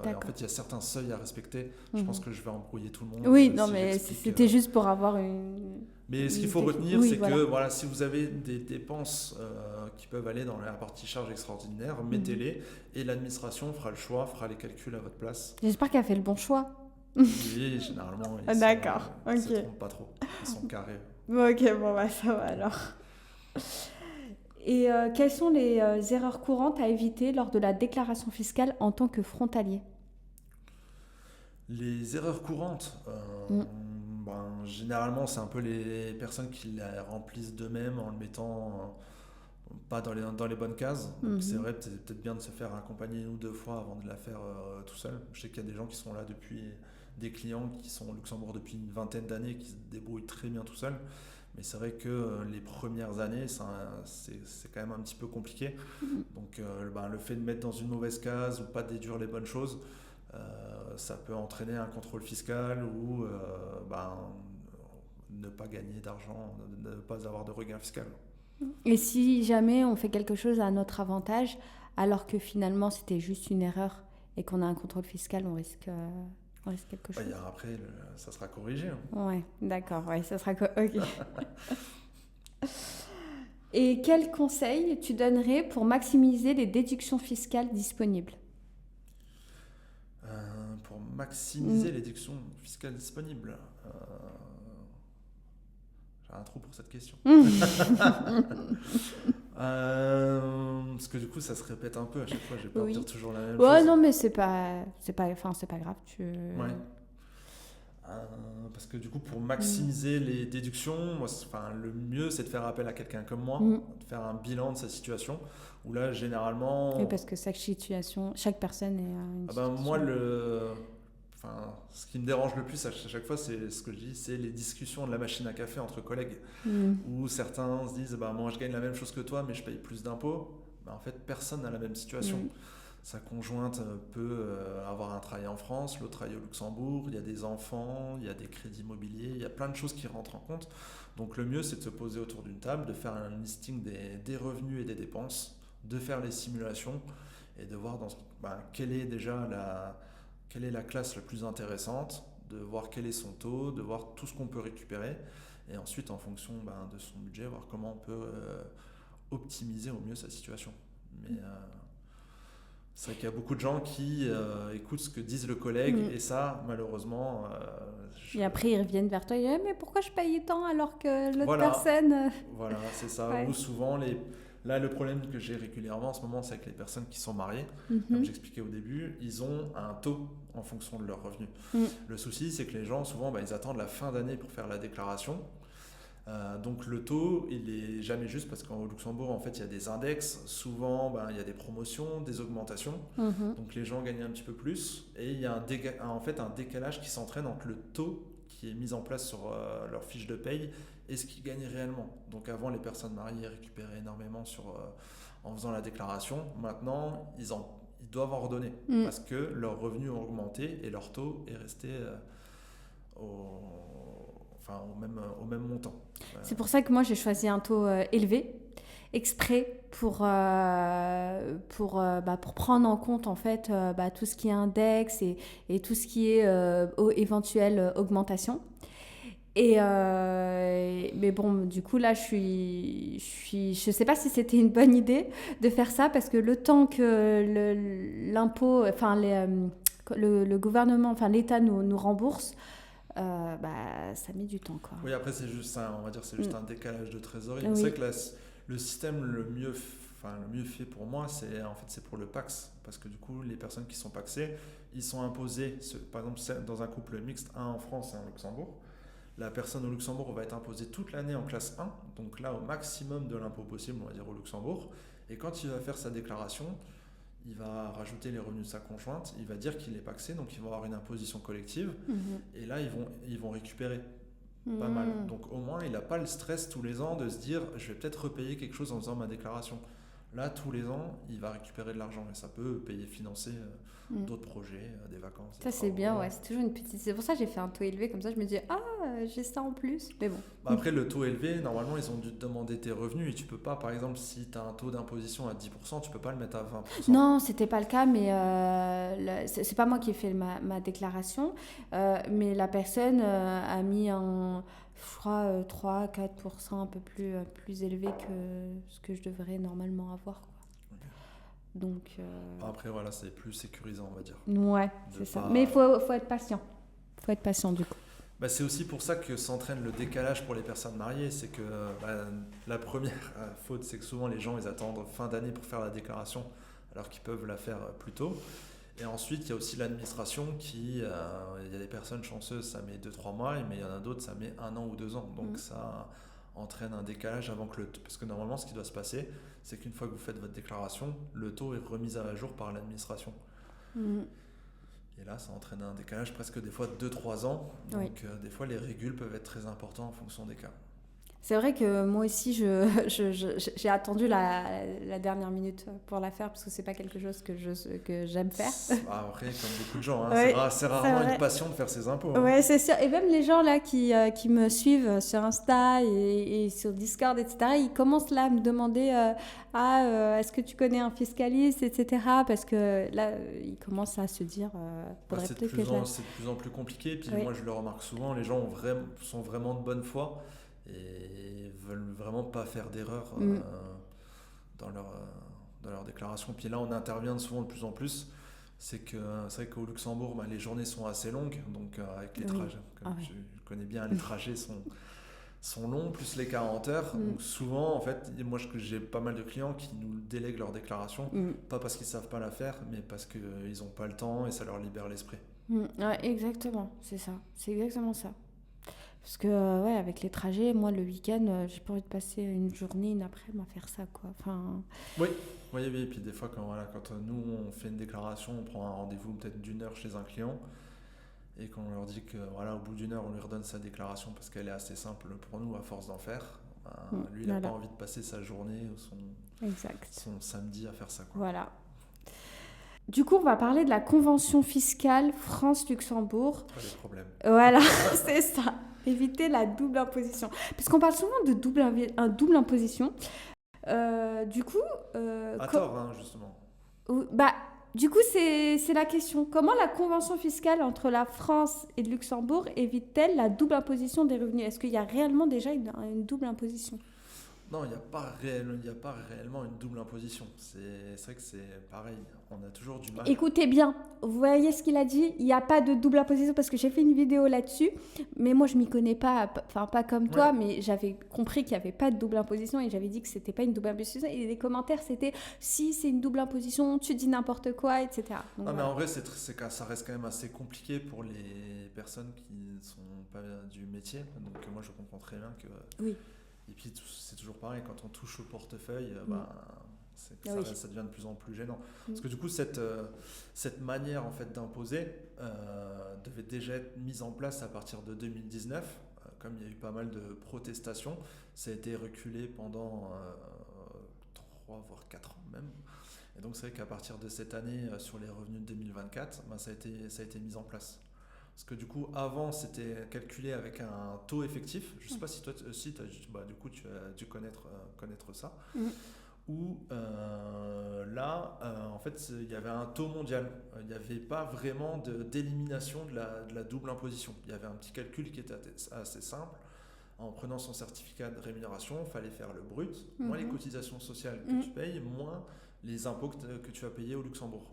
Et en fait, il y a certains seuils à respecter. Je pense que je vais embrouiller tout le monde. Oui, non, mais c'était juste pour avoir une... Mais ce qu'il faut retenir, c'est que si vous avez des dépenses qui peuvent aller dans la partie charge extraordinaire, mettez-les et l'administration fera le choix, fera les calculs à votre place. J'espère qu'elle a fait le bon choix. Oui, généralement, ils ne se trompent pas trop. Ils sont carrés. Ok, ça va alors. Et quelles sont les erreurs courantes à éviter lors de la déclaration fiscale en tant que frontalier? Les erreurs courantes, généralement, c'est un peu les personnes qui la remplissent d'eux-mêmes en le mettant pas dans les bonnes cases. Donc c'est vrai, c'est peut-être bien de se faire accompagner 1 ou 2 fois avant de la faire tout seul. Je sais qu'il y a des gens qui sont là depuis, des clients qui sont au Luxembourg depuis une vingtaine d'années, qui se débrouillent très bien tout seuls. Mais c'est vrai que les premières années, c'est quand même un petit peu compliqué. Donc le fait de mettre dans une mauvaise case ou pas déduire les bonnes choses, ça peut entraîner un contrôle fiscal ou ne pas gagner d'argent, ne pas avoir de regain fiscal. Et si jamais on fait quelque chose à notre avantage, alors que finalement c'était juste une erreur et qu'on a un contrôle fiscal, on risque quelque chose. Après, ça sera corrigé. Ouais, d'accord, ça sera ok. Et quels conseils tu donnerais pour maximiser les déductions fiscales disponibles? Pour maximiser les déductions fiscales disponibles, j'ai un trou pour cette question. Parce que du coup, ça se répète un peu à chaque fois. J'ai peur de dire toujours la même chose. Ouais, non, mais c'est pas grave. Ouais. Parce que du coup, pour maximiser les déductions, le mieux, c'est de faire appel à quelqu'un comme moi, de faire un bilan de sa situation. Où là, généralement. Oui, parce que chaque personne est une situation. Moi, ce qui me dérange le plus à chaque fois, c'est ce que je dis, c'est les discussions de la machine à café entre collègues, où certains se disent moi je gagne la même chose que toi mais je paye plus d'impôts. En fait, personne n'a la même situation. sa conjointe peut avoir un travail en France, l'autre travaille au Luxembourg, il y a des enfants, il y a des crédits immobiliers, il y a plein de choses qui rentrent en compte. Donc le mieux, c'est de se poser autour d'une table, de faire un listing des revenus et des dépenses, de faire les simulations et de voir quelle est la classe la plus intéressante, de voir quel est son taux, de voir tout ce qu'on peut récupérer et ensuite en fonction de son budget, voir comment on peut optimiser au mieux sa situation. Mais c'est vrai qu'il y a beaucoup de gens qui écoutent ce que disent le collègue et ça, malheureusement... Et après, ils reviennent vers toi et disent mais pourquoi je paye tant alors que l'autre Voilà. personne... Voilà, c'est ça. Ouais. Ou souvent, là, le problème que j'ai régulièrement en ce moment, c'est avec les personnes qui sont mariées. Comme j'expliquais au début, ils ont un taux en fonction de leurs revenus. Le souci, c'est que les gens, souvent, ils attendent la fin d'année pour faire la déclaration. Donc le taux, il est jamais juste parce qu'au Luxembourg, en fait, il y a des index. Souvent, il y a des promotions, des augmentations. Donc les gens gagnent un petit peu plus. Et il y a un décalage qui s'entraîne entre le taux qui est mis en place sur leur fiche de paye et ce qu'ils gagnent réellement. Donc avant, les personnes mariées récupéraient énormément en faisant la déclaration. Maintenant, ils doivent en redonner parce que leurs revenus ont augmenté et leur taux est resté au même montant. C'est pour ça que moi j'ai choisi un taux élevé, exprès pour prendre en compte en fait tout ce qui est index et tout ce qui est éventuelle augmentation. Mais bon, du coup là je sais pas si c'était une bonne idée de faire ça parce que le temps que l'impôt, le gouvernement, enfin l'État nous rembourse. Ça met du temps quoi. Oui, après c'est juste ça, on va dire c'est juste un décalage de trésorerie. Oui. C'est vrai que le système le mieux fait pour moi, c'est pour le Pacs parce que du coup les personnes qui sont pacsées, ils sont imposés, par exemple dans un couple mixte, un en France et un au Luxembourg. La personne au Luxembourg va être imposée toute l'année en classe 1, donc là au maximum de l'impôt possible, on va dire au Luxembourg. Et quand il va faire sa déclaration, il va rajouter les revenus de sa conjointe, il va dire qu'il est pacsé, donc il va avoir une imposition collective, et là ils vont récupérer pas mal. Donc au moins il n'a pas le stress tous les ans de se dire je vais peut-être repayer quelque chose en faisant ma déclaration. Là tous les ans il va récupérer de l'argent et ça peut financer d'autres projets, des vacances. Ça c'est bien, ouais, c'est toujours une petite... C'est pour ça que j'ai fait un taux élevé, comme ça je me dis j'ai ça en plus, mais bon. Après le taux élevé, normalement ils ont dû te demander tes revenus et tu peux pas, par exemple si tu as un taux d'imposition à 10%, tu peux pas le mettre à 20%. Non, c'était pas le cas, mais c'est pas moi qui ai fait ma déclaration, mais la personne a mis je crois 3-4% un peu plus élevé que ce que je devrais normalement avoir quoi. Donc après voilà, c'est plus sécurisant on va dire. Ouais, c'est ça. Mais il faut être patient. Faut être patient du coup. C'est aussi pour ça que s'entraîne le décalage pour les personnes mariées. C'est que la première faute, c'est que souvent les gens ils attendent fin d'année pour faire la déclaration alors qu'ils peuvent la faire plus tôt. Et ensuite, il y a aussi l'administration il y a des personnes chanceuses, ça met 2-3 mois, mais il y en a d'autres, ça met 1 an ou 2 ans. Donc ça entraîne un décalage avant que parce que normalement, ce qui doit se passer, c'est qu'une fois que vous faites votre déclaration, le taux est remis à jour par l'administration. Et là, ça entraîne un décalage presque des fois de 2-3 ans. Donc des fois, les régules peuvent être très importants en fonction des cas. C'est vrai que moi aussi, j'ai attendu la dernière minute pour la faire parce que c'est pas quelque chose que j'aime faire. Après, comme beaucoup de gens, c'est rarement une passion de faire ses impôts. Ouais, c'est sûr. Et même les gens là qui me suivent sur Insta et sur Discord, etc., ils commencent là à me demander est-ce que tu connais un fiscaliste, etc. Parce que là, ils commencent à se dire c'est de plus en plus compliqué. Puis moi, je le remarque souvent, les gens sont vraiment de bonne foi. Et veulent vraiment pas faire d'erreur dans leur déclaration. Puis là, on intervient souvent de plus en plus. C'est vrai qu'au Luxembourg, les journées sont assez longues, donc avec les trajets, comme tu connais bien, les trajets sont longs, plus les 40 heures. Donc souvent, en fait, moi j'ai pas mal de clients qui nous délèguent leur déclaration, pas parce qu'ils savent pas la faire, mais parce qu'ils ont pas le temps et ça leur libère l'esprit. Ouais, exactement, c'est ça. C'est exactement ça. Parce que, avec les trajets, moi, le week-end, j'ai pas envie de passer une journée, une après-midi à faire ça, quoi. Enfin... Oui. Et puis des fois, quand nous, on fait une déclaration, on prend un rendez-vous peut-être d'1 heure chez un client, et qu'on leur dit que, au bout d'1 heure, on lui redonne sa déclaration parce qu'elle est assez simple pour nous, à force d'en faire, lui, il n'a pas envie de passer sa journée ou son samedi à faire ça, quoi. Voilà. Du coup, on va parler de la convention fiscale France-Luxembourg. Pas de problème. Voilà, c'est ça. Éviter la double imposition. Parce qu'on parle souvent de double imposition. Du coup... À tort, hein, justement. bah, du coup, c'est la question. Comment la convention fiscale entre la France et le Luxembourg évite-t-elle la double imposition des revenus? Est-ce qu'il y a réellement déjà une double imposition? Non, il n'y a pas réellement une double imposition. C'est vrai que c'est pareil. On a toujours du mal. Écoutez bien, vous voyez ce qu'il a dit? Il n'y a pas de double imposition parce que j'ai fait une vidéo là-dessus, mais moi je m'y connais pas, enfin pas comme toi, mais j'avais compris qu'il n'y avait pas de double imposition et j'avais dit que c'était pas une double imposition et les commentaires c'était si c'est une double imposition, tu dis n'importe quoi, etc. Donc, non, mais en vrai, ça reste quand même assez compliqué pour les personnes qui ne sont pas du métier. Donc moi je comprends très bien que... Oui. Et puis c'est toujours pareil, quand on touche au portefeuille, ça devient de plus en plus gênant. Parce que du coup, cette manière en fait, d'imposer devait déjà être mise en place à partir de 2019. Comme il y a eu pas mal de protestations, ça a été reculé pendant 3 voire 4 ans même. Et donc c'est vrai qu'à partir de cette année, sur les revenus de 2024, ça a été mis en place. Parce que du coup, avant, c'était calculé avec un taux effectif. Je ne sais pas si toi, du coup, tu as dû connaître ça. Où là, en fait, il y avait un taux mondial. Il n'y avait pas vraiment d'élimination de la double imposition. Il y avait un petit calcul qui était assez simple. En prenant son certificat de rémunération, il fallait faire le brut, moins les cotisations sociales que tu payes, moins les impôts que tu as payés au Luxembourg.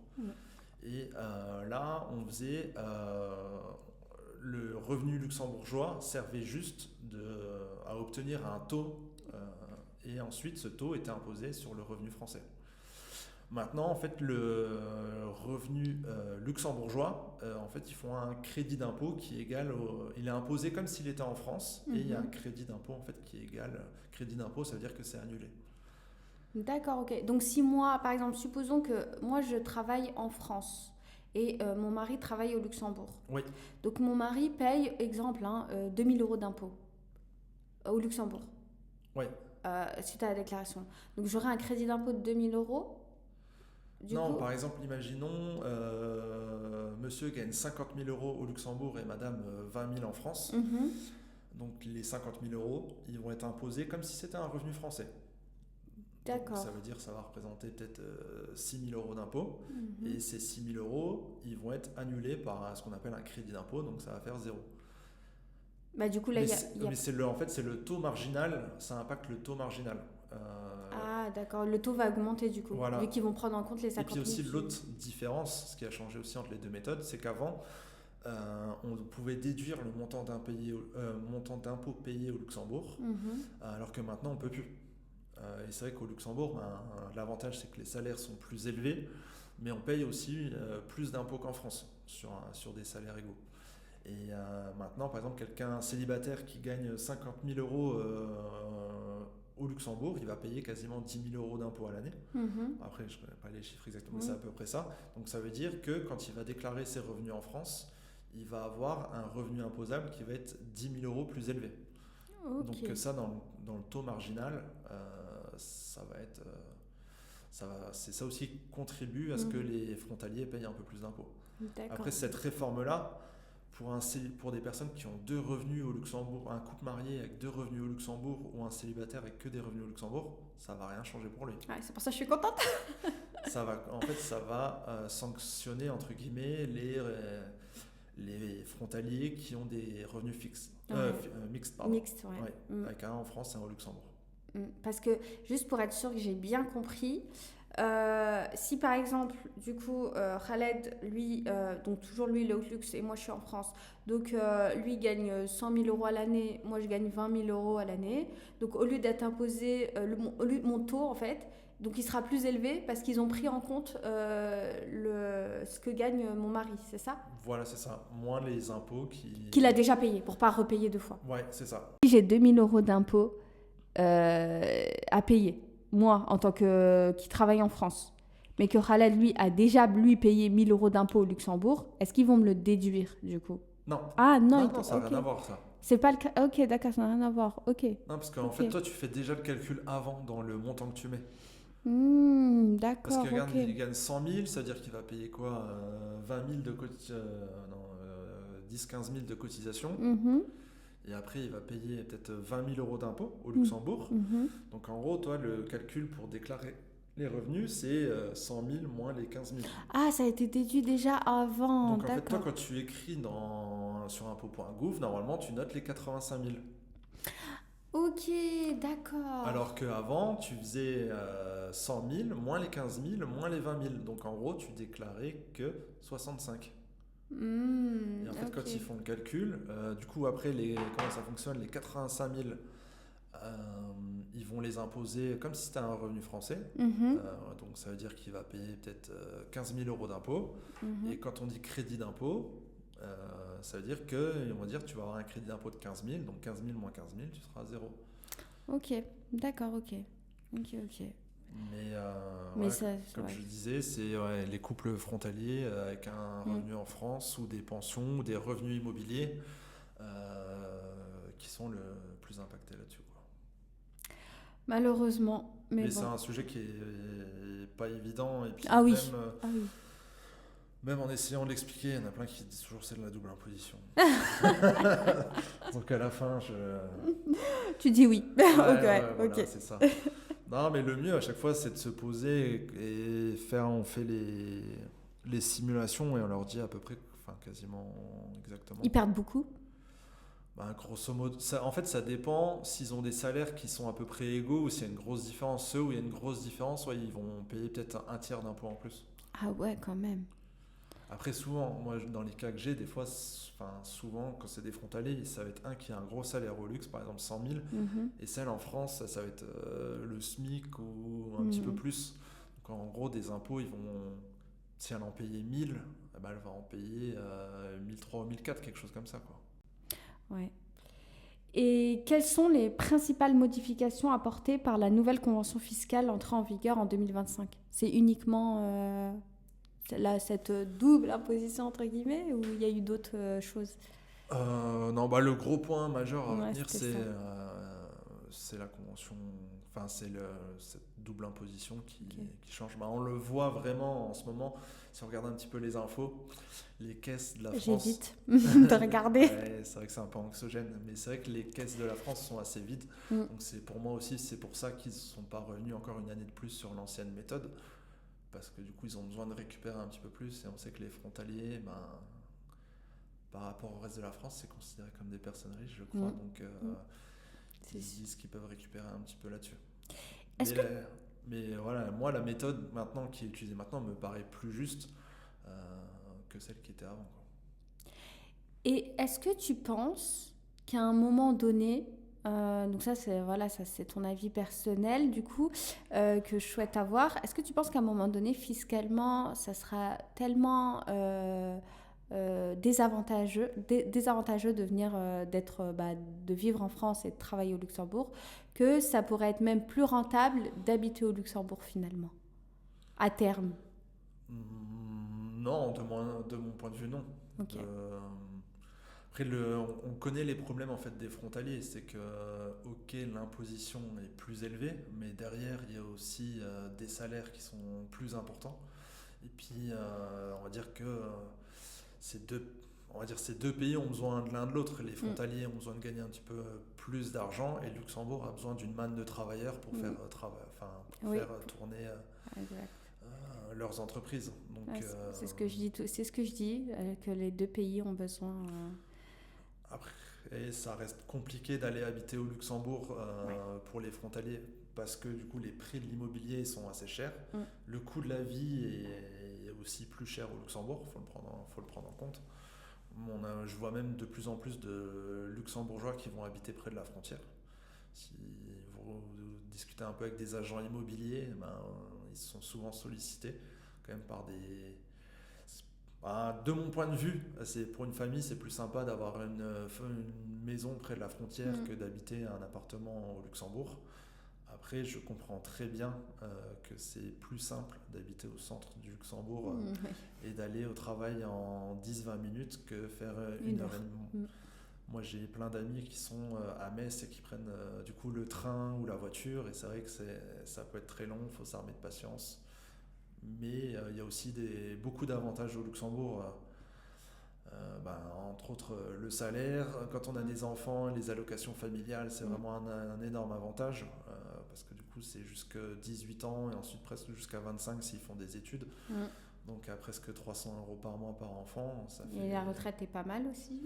Et là, on faisait le revenu luxembourgeois servait juste à obtenir un taux et ensuite ce taux était imposé sur le revenu français. Maintenant, en fait, le revenu luxembourgeois, en fait, ils font un crédit d'impôt qui est égal il est imposé comme s'il était en France et il y a un crédit d'impôt en fait qui est égal. Crédit d'impôt, ça veut dire que c'est annulé. D'accord, ok. Donc si moi, par exemple, supposons que moi je travaille en France et mon mari travaille au Luxembourg. Oui. Donc mon mari paye, exemple, 2 000 € d'impôts au Luxembourg. Oui. Suite à la déclaration. Donc j'aurai un crédit d'impôt de 2 000 €. Non, par exemple, imaginons monsieur gagne 50 000 € au Luxembourg et madame 20 000 en France. Donc les 50 000 €, ils vont être imposés comme si c'était un revenu français. D'accord. Donc, ça veut dire que ça va représenter peut-être 6 000 € d'impôt. Et ces 6 000 €, ils vont être annulés par ce qu'on appelle un crédit d'impôt, donc ça va faire 0. Bah, du coup, là, mais c'est le taux marginal, ça impacte le taux marginal. Ah, d'accord. Le taux va augmenter du coup, voilà. Vu qu'ils vont prendre en compte les 50 000. Et puis aussi, l'autre différence, ce qui a changé aussi entre les deux méthodes, c'est qu'avant, on pouvait déduire le montant d'impôt payé au Luxembourg, alors que maintenant, on ne peut plus. Et c'est vrai qu'au Luxembourg, l'avantage, c'est que les salaires sont plus élevés, mais on paye aussi plus d'impôts qu'en France sur des salaires égaux. Et maintenant, par exemple, quelqu'un célibataire qui gagne 50 000 € au Luxembourg, il va payer quasiment 10 000 € d'impôts à l'année. Après, je ne connais pas les chiffres exactement, mais c'est à peu près ça. Donc ça veut dire que quand il va déclarer ses revenus en France, il va avoir un revenu imposable qui va être 10 000 € plus élevé. Okay. Donc ça, dans le taux marginal, ça va être... c'est ça aussi qui contribue à ce que les frontaliers payent un peu plus d'impôts. Après, cette réforme-là, pour des personnes qui ont 2 revenus au Luxembourg, un couple marié avec 2 revenus au Luxembourg ou un célibataire avec que des revenus au Luxembourg, ça va rien changer pour lui. Ouais, c'est pour ça que je suis contente. ça va sanctionner entre guillemets les frontaliers qui ont des revenus fixes, mixtes, pardon. Mixtes, ouais. Avec un en France et un au Luxembourg. Parce que juste pour être sûr que j'ai bien compris. Si par exemple, du coup, Khaled, lui, donc toujours lui, il est au luxe et moi je suis en France, donc lui gagne 100 000 € à l'année, moi je gagne 20 000 € à l'année, donc au lieu d'être imposé, au lieu de mon taux en fait, donc il sera plus élevé parce qu'ils ont pris en compte ce que gagne mon mari, c'est ça ? Voilà, c'est ça, moins les impôts qu'il a déjà payé pour pas repayer 2 fois. Ouais, c'est ça. Si j'ai 2 000 € d'impôts à payer, moi, en tant qui travaille en France, mais que Khaled, lui, a déjà, payé 1 000 € d'impôts au Luxembourg, est-ce qu'ils vont me le déduire, du coup ? Non. Ah, non, ça n'a rien à voir, ça. C'est pas le cas. Ok, d'accord, ça n'a rien à voir. Ok. Non, parce qu'en fait, toi, tu fais déjà le calcul avant dans le montant que tu mets. Parce D'accord, qu'il regarde, ok. il gagne 100 000, ça veut dire qu'il va payer quoi 20 000 10-15 000 de cotisation. Mhm, Et après, il va payer peut-être 20 000 euros d'impôts au mhm, Luxembourg. mhm. Donc en gros, toi, le calcul pour déclarer les revenus, c'est 100 000 moins les 15 000. Ah, ça a été déduit déjà avant, Donc en fait, toi, d'accord. quand tu écris sur impôts.gouv, normalement, tu notes les 85 000. Ok, d'accord. Alors qu'avant, tu faisais 100 000 moins les 15 000 moins les 20 000. Donc en gros, tu déclarais que 65. Et en fait, Ok. quand ils font le calcul, du coup, après, comment ça fonctionne, les 85 000, ils vont les imposer comme si c'était un revenu français. Mhm, Donc ça veut dire qu'il va payer peut-être 15 000 euros d'impôt. mhm. Et quand on dit crédit d'impôt, ça veut dire que, on va dire, tu vas avoir un crédit d'impôt de 15 000, donc 15 000 moins 15 000, tu seras à zéro. Ok, d'accord, ok. Ok, ok. Mais Mais voilà, ça, comme ouais. je disais, c'est les couples frontaliers avec un Mm. revenu en France ou des pensions ou des revenus immobiliers qui sont le plus impactés là-dessus, quoi. Malheureusement, mais Mais c'est bon. un sujet qui est pas évident et puis Ah oui, même, ah oui. même en essayant de l'expliquer, il y en a plein qui disent toujours c'est de la double imposition. Donc à la fin, Tu dis oui. ouais, Ok, ouais, voilà, ok. c'est ça. Non, mais le mieux à chaque fois, c'est de se poser et on fait les simulations et on leur dit à peu près, enfin quasiment exactement. Ils perdent beaucoup. Ben, grosso modo, en fait, ça dépend s'ils ont des salaires qui sont à peu près égaux ou s'il y a une grosse différence. Ceux où il y a une grosse différence, ouais, ils vont payer peut-être un tiers d'impôt en plus. Ah ouais, quand même. Après, souvent, moi, dans les cas que j'ai, des fois, enfin, souvent, quand c'est des frontaliers, ça va être un qui a un gros salaire au luxe, par exemple 100 000, Mhm, et celle en France, ça va être le SMIC ou un petit peu mhm. plus. Donc, en gros, des impôts, si elle en payait 1000, eh ben, elle va en payer 1003 ou 1004, quelque chose comme ça, quoi. Ouais. Et quelles sont les principales modifications apportées par la nouvelle convention fiscale entrée en vigueur en 2025? C'est uniquement cette double imposition, entre guillemets, ou il y a eu d'autres choses? Non, bah, le gros point majeur à Ouais, retenir, c'était ça. c'est la convention, enfin, cette double imposition Ok. qui change. Bah, on le voit vraiment en ce moment, si on regarde un petit peu les infos, les caisses de la France. J'évite de regarder. Ouais, c'est vrai que c'est un peu anxiogène, mais c'est vrai que les caisses de la France sont assez vides. Mm. Donc c'est pour moi aussi, c'est pour ça qu'ils ne sont pas revenus encore une année de plus sur l'ancienne méthode, parce que du coup ils ont besoin de récupérer un petit peu plus, et on sait que les frontaliers, ben, par rapport au reste de la France, c'est considéré comme des personnes riches, je crois, Mm. donc Mm. ils C'est sûr. disent qu'ils peuvent récupérer un petit peu là-dessus. Est-ce Mais, que mais voilà, moi la méthode maintenant qui est utilisée maintenant me paraît plus juste euh, que celle qui était avant, quoi. Et est-ce que tu penses qu'à un moment donné, donc ça c'est voilà, ça c'est ton avis personnel du coup que je souhaite avoir. Est-ce que tu penses qu'à un moment donné, fiscalement, ça sera tellement désavantageux de venir de vivre en France et de travailler au Luxembourg, que ça pourrait être même plus rentable d'habiter au Luxembourg finalement, à terme? Non, de mon point de vue, non. Ok. Euh, Après, on connaît les problèmes en fait des frontaliers, c'est que ok, l'imposition est plus élevée, mais derrière il y a aussi des salaires qui sont plus importants. Et puis on va dire que ces deux pays ont besoin de l'un de l'autre. Les Mm. frontaliers ont besoin de gagner un petit peu plus d'argent et le Luxembourg a besoin d'une manne de travailleurs pour Mm. pour Oui. faire tourner Exact. leurs entreprises. Donc, Ouais, c'est ce que je dis, c'est ce que je dis, que les deux pays ont besoin. après, et ça reste compliqué d'aller habiter au Luxembourg Ouais. pour les frontaliers parce que du coup les prix de l'immobilier sont assez chers. Mm. Le coût de la vie est aussi plus cher au Luxembourg, faut le prendre en compte. Je vois même de plus en plus de luxembourgeois qui vont habiter près de la frontière. Si vous discutez un peu avec des agents immobiliers, ils sont souvent sollicités quand même par des... De mon point de vue, pour une famille, c'est plus sympa d'avoir une maison près de la frontière Mm. que d'habiter un appartement au Luxembourg. Après, je comprends très bien que c'est plus simple d'habiter au centre du Luxembourg Mm, oui. et d'aller au travail en 10-20 minutes que faire Une une heure et heure. demie. Mm. Moi, j'ai plein d'amis qui sont à Metz et qui prennent du coup le train ou la voiture. Et c'est vrai que ça peut être très long, il faut s'armer de patience. Mais il y a aussi beaucoup d'avantages au Luxembourg. Entre autres, le salaire. Quand on a des enfants, les allocations familiales, c'est vraiment un énorme avantage. Parce que du coup, c'est jusqu'à 18 ans et ensuite presque jusqu'à 25 s'ils font des études. Donc à presque 300 € par mois par enfant. Et la retraite est pas mal aussi?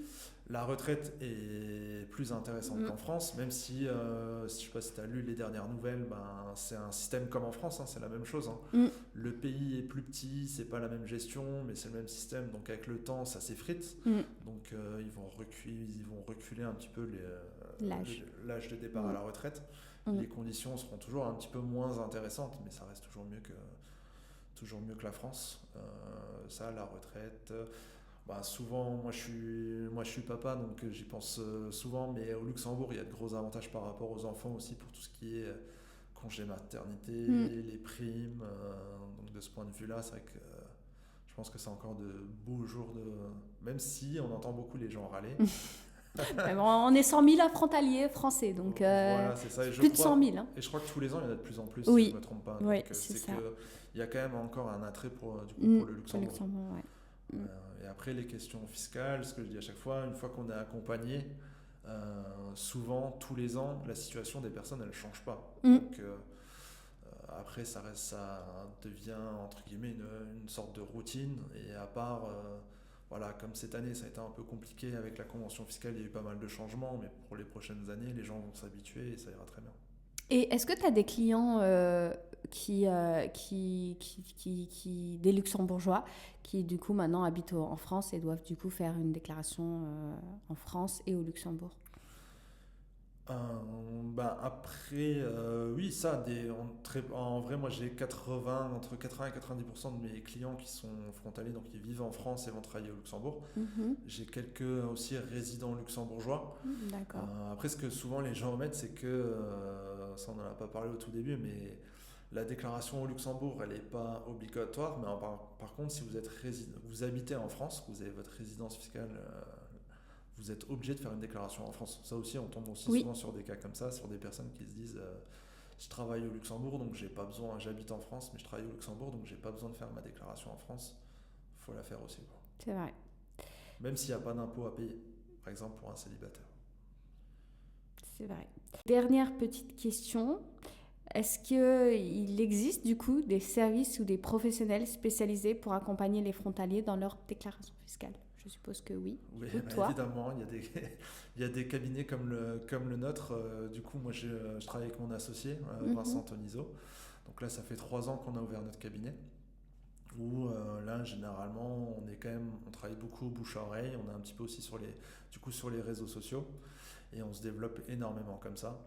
La retraite est plus intéressante qu'en France, même si, je ne sais pas si tu as lu les dernières nouvelles, c'est un système comme en France, c'est la même chose. Le pays est plus petit, c'est pas la même gestion, mais c'est le même système. Donc avec le temps, ça s'effrite. Donc ils vont reculer un petit peu l'âge de départ à la retraite. Les conditions seront toujours un petit peu moins intéressantes, mais ça reste toujours mieux que la France. Ça, la retraite. Souvent, moi je suis papa, donc j'y pense souvent, mais au Luxembourg, il y a de gros avantages par rapport aux enfants aussi pour tout ce qui est congé maternité, les primes. Donc de ce point de vue-là, c'est vrai que je pense que c'est encore de beaux jours, même si on entend beaucoup les gens râler. On est 100 000 frontaliers français, donc voilà, c'est ça. plus de 100 000. Et je crois que tous les ans, il y en a de plus en plus, oui. si je ne me trompe pas. Oui, donc c'est ça. il y a quand même encore un attrait pour le Luxembourg. Ouais. Et après, les questions fiscales, ce que je dis à chaque fois, une fois qu'on est accompagné, souvent, tous les ans, la situation des personnes, elle ne change pas. Donc, après, ça devient, entre guillemets, une sorte de routine. Et à part, comme cette année, ça a été un peu compliqué avec la convention fiscale, il y a eu pas mal de changements, mais pour les prochaines années, les gens vont s'habituer et ça ira très bien. Et est-ce que tu as des clients des luxembourgeois qui du coup maintenant habitent en France et doivent du coup faire une déclaration en France et au Luxembourg? Après, oui, ça, en vrai, moi j'ai entre 80 et 90% de mes clients qui sont frontaliers, donc qui vivent en France et vont travailler au Luxembourg. J'ai quelques aussi résidents luxembourgeois. D'accord. Après, ce que souvent les gens omettent, c'est que, ça on n'en a pas parlé au tout début, mais la déclaration au Luxembourg, elle n'est pas obligatoire, mais par contre, si vous habitez en France, que vous avez votre résidence fiscale, vous êtes obligé de faire une déclaration en France. Ça aussi, on tombe aussi souvent sur des cas comme ça, sur des personnes qui se disent je travaille au Luxembourg, donc j'habite en France, mais je travaille au Luxembourg, donc j'ai pas besoin de faire ma déclaration en France. Il faut la faire aussi. C'est vrai. Même s'il n'y a pas d'impôt à payer, par exemple pour un célibataire. C'est vrai. Dernière petite question. Est-ce qu'il existe du coup des services ou des professionnels spécialisés pour accompagner les frontaliers dans leur déclaration fiscale? Je suppose que oui. Oui, évidemment, il y a des cabinets comme le nôtre. Du coup, moi, je travaille avec mon associé, Vincent Tonizo. Donc là, ça fait 3 ans qu'on a ouvert notre cabinet. Où là, généralement, on travaille beaucoup au bouche à oreille. On est un petit peu aussi sur les réseaux sociaux. Et on se développe énormément comme ça.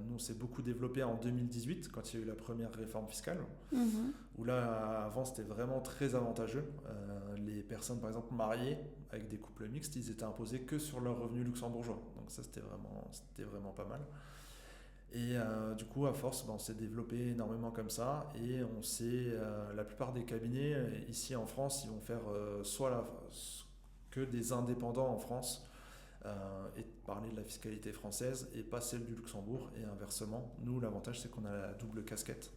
Nous, on s'est beaucoup développé en 2018, quand il y a eu la première réforme fiscale, où là, avant, c'était vraiment très avantageux. Les personnes, par exemple, mariées, avec des couples mixtes, ils étaient imposés que sur leurs revenus luxembourgeois. Donc ça, c'était vraiment pas mal. Et du coup, à force, on s'est développé énormément comme ça. Et la plupart des cabinets, ici en France, ils vont faire que des indépendants en France, et parler de la fiscalité française et pas celle du Luxembourg, et inversement. Nous, l'avantage, c'est qu'on a la double casquette,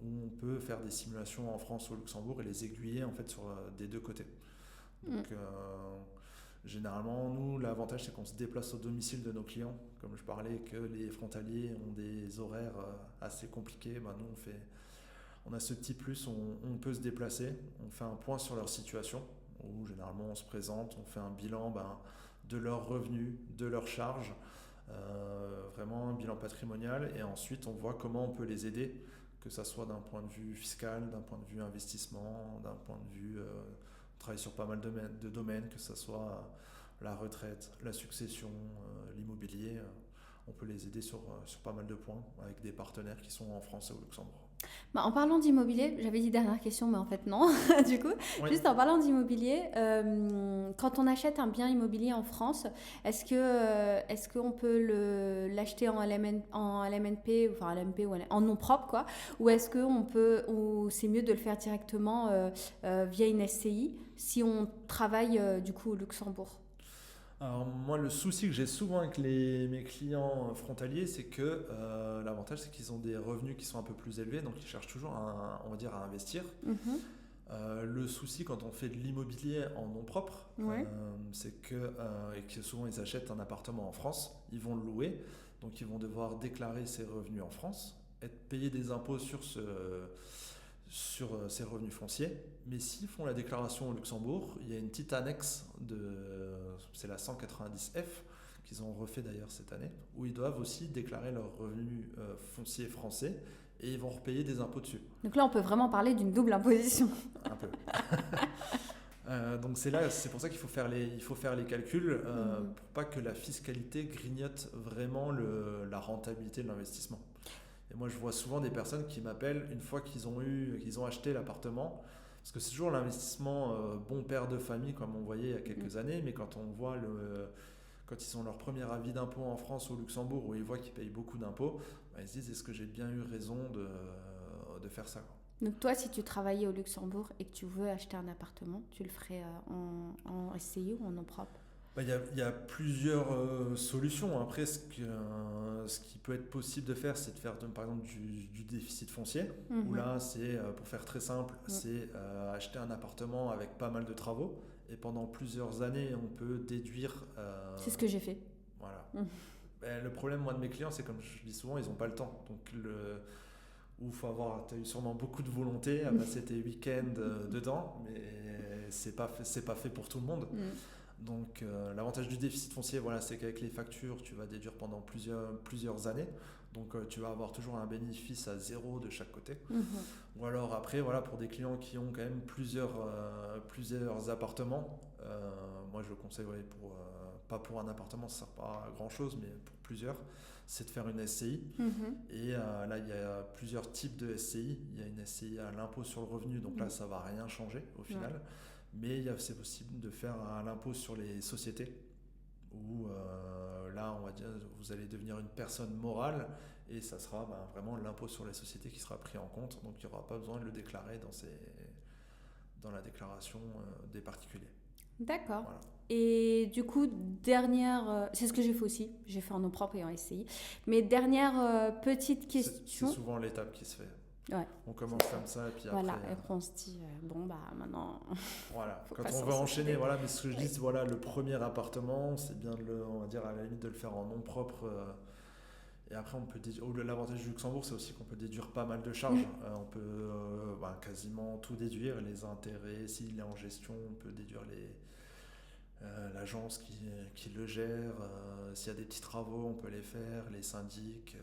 où on peut faire des simulations en France ou au Luxembourg et les aiguiller en fait des deux côtés. Donc généralement, nous, l'avantage, c'est qu'on se déplace au domicile de nos clients. Comme je parlais que les frontaliers ont des horaires assez compliqués, nous on a ce petit plus, on peut se déplacer, on fait un point sur leur situation, où généralement on se présente, on fait un bilan de leurs revenus, de leurs charges, vraiment un bilan patrimonial, et ensuite on voit comment on peut les aider, que ça soit d'un point de vue fiscal, d'un point de vue investissement, d'un point de vue on travaille sur pas mal de domaines, que ce soit la retraite, la succession, l'immobilier. On peut les aider sur pas mal de points avec des partenaires qui sont en France et au Luxembourg. En parlant d'immobilier, j'avais dit dernière question, mais en fait non, du coup. Oui. Juste en parlant d'immobilier, quand on achète un bien immobilier en France, est-ce qu'on peut l'acheter en LMNP, enfin LMP ou en nom propre, quoi, ou est-ce ou c'est mieux de le faire directement via une SCI si on travaille du coup au Luxembourg? Alors moi, le souci que j'ai souvent avec mes clients frontaliers, c'est que l'avantage, c'est qu'ils ont des revenus qui sont un peu plus élevés, donc ils cherchent toujours, on va dire, à investir. Mhm. Le souci quand on fait de l'immobilier en nom propre, Ouais. c'est et que souvent ils achètent un appartement en France, ils vont le louer, donc ils vont devoir déclarer ses revenus en France, payer des impôts sur ces revenus fonciers. Mais s'ils font la déclaration au Luxembourg, il y a une petite annexe c'est la 190F qu'ils ont refait d'ailleurs cette année, où ils doivent aussi déclarer leurs revenus fonciers français et ils vont repayer des impôts dessus. Donc là, on peut vraiment parler d'une double imposition. Un peu. Donc c'est pour ça qu'il faut faire les calculs pour pas que la fiscalité grignote vraiment la rentabilité de l'investissement. Et moi, je vois souvent des personnes qui m'appellent une fois qu'ils ont acheté l'appartement, parce que c'est toujours l'investissement bon père de famille, comme on voyait il y a quelques années, mais quand on voit quand ils ont leur premier avis d'impôt en France ou au Luxembourg, où ils voient qu'ils payent beaucoup d'impôts, ils se disent, est-ce que j'ai bien eu raison de faire ça, quoi. Donc toi, si tu travaillais au Luxembourg et que tu veux acheter un appartement, tu le ferais en SCI ou en nom propre? Il y a plusieurs solutions. Après, ce qui peut être possible de faire, c'est de faire par exemple du déficit foncier, où là, c'est, pour faire très simple, c'est acheter un appartement avec pas mal de travaux, et pendant plusieurs années, on peut déduire... C'est ce que j'ai fait. Voilà. Le problème, moi, de mes clients, c'est comme je dis souvent, ils n'ont pas le temps. Donc, où tu as eu sûrement beaucoup de volonté à passer tes week-ends dedans, mais c'est pas fait pour tout le monde. Donc l'avantage du déficit foncier, voilà, c'est qu'avec les factures, tu vas déduire pendant plusieurs années. Donc tu vas avoir toujours un bénéfice à zéro de chaque côté. Ou alors après, voilà, pour des clients qui ont quand même plusieurs appartements, moi je conseille, pas pour un appartement, ça ne sert pas à grand chose, mais pour plusieurs, c'est de faire une SCI. Et là, il y a plusieurs types de SCI. Il y a une SCI à l'impôt sur le revenu, donc là, ça ne va rien changer au final. Mais c'est possible de faire à l'impôt sur les sociétés, où là, on va dire, vous allez devenir une personne morale, et ça sera vraiment l'impôt sur les sociétés qui sera pris en compte. Donc, il n'y aura pas besoin de le déclarer dans la déclaration des particuliers. D'accord. Voilà. Et du coup, c'est ce que j'ai fait aussi. J'ai fait en nom propre et en SCI. Mais dernière petite question. C'est souvent l'étape qui se fait. Ouais, on commence comme ça et puis voilà, après... après on se dit, maintenant... Voilà, Faut quand pas on s'en veut enchaîner, sortir. voilà, mais ce que je dis, c'est voilà, le premier appartement, c'est bien on va dire à la limite de le faire en nom propre. Et après, on peut l'avantage du Luxembourg, c'est aussi qu'on peut déduire pas mal de charges. On peut quasiment tout déduire, les intérêts, s'il est en gestion, on peut déduire l'agence qui le gère. S'il y a des petits travaux, on peut les faire, les syndics.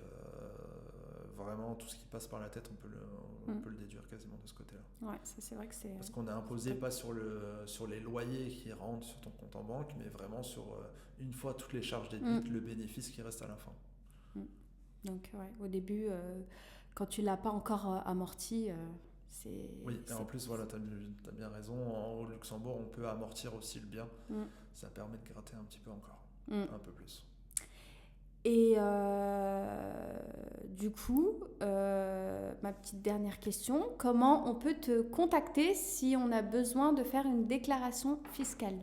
Vraiment, tout ce qui passe par la tête, on peut le déduire quasiment de ce côté-là. Ouais, ça c'est vrai que c'est... Parce qu'on est imposé pas sur les loyers qui rentrent sur ton compte en banque, mais vraiment sur, une fois toutes les charges déduites, le bénéfice qui reste à la fin. Donc, au début, quand tu l'as pas encore amorti, c'est... Oui, et en plus, voilà, tu as bien raison. Au Luxembourg, on peut amortir aussi le bien. Ça permet de gratter un petit peu encore, un peu plus. Et du coup, ma petite dernière question, comment on peut te contacter si on a besoin de faire une déclaration fiscale ?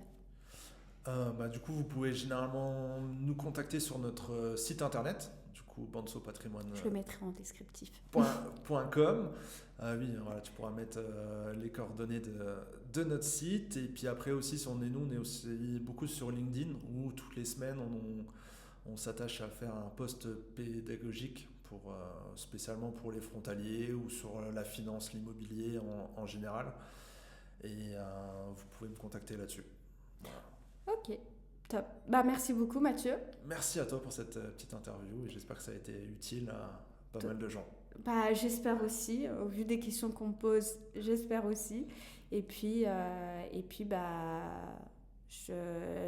Du coup, vous pouvez généralement nous contacter sur notre site internet, du coup, bansopatrimoine. Je le mettrai en descriptif. .com. Oui, voilà, tu pourras mettre les coordonnées de notre site. Et puis après aussi, on est aussi beaucoup sur LinkedIn, où toutes les semaines, on s'attache à faire un post pédagogique spécialement pour les frontaliers ou sur la finance, l'immobilier en général. Et vous pouvez me contacter là-dessus. Voilà. Ok, top. Merci beaucoup Mathieu. Merci à toi pour cette petite interview et j'espère que ça a été utile à pas mal de gens. J'espère aussi, au vu des questions qu'on me pose, j'espère aussi. Et puis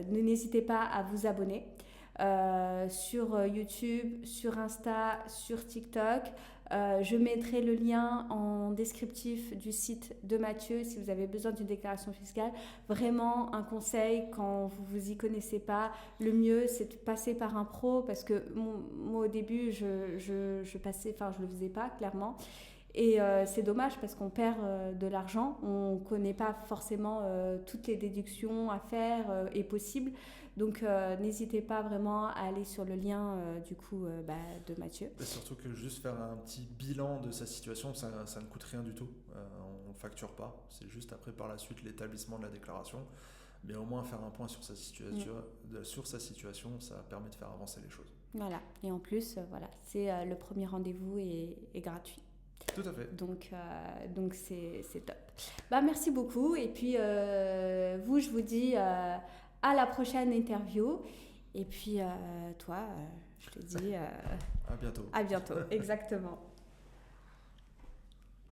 n'hésitez pas à vous abonner. Sur YouTube, sur Insta, sur TikTok. Je mettrai le lien en descriptif du site de Mathieu si vous avez besoin d'une déclaration fiscale. Vraiment, un conseil, quand vous y connaissez pas, le mieux c'est de passer par un pro, parce que moi au début je le faisais pas clairement. Et c'est dommage parce qu'on perd de l'argent, on ne connaît pas forcément toutes les déductions à faire et possibles. Donc, n'hésitez pas vraiment à aller sur le lien de Mathieu. Et surtout que juste faire un petit bilan de sa situation, ça ne coûte rien du tout. On ne facture pas. C'est juste après, par la suite, l'établissement de la déclaration. Mais au moins faire un point sur sa situation, ça permet de faire avancer les choses. Voilà. Et en plus, c'est le premier rendez-vous est gratuit. Tout à fait. Donc c'est top. Merci beaucoup. Et puis, je vous dis à la prochaine interview. Et puis, toi, je te dis... à bientôt. À bientôt, exactement.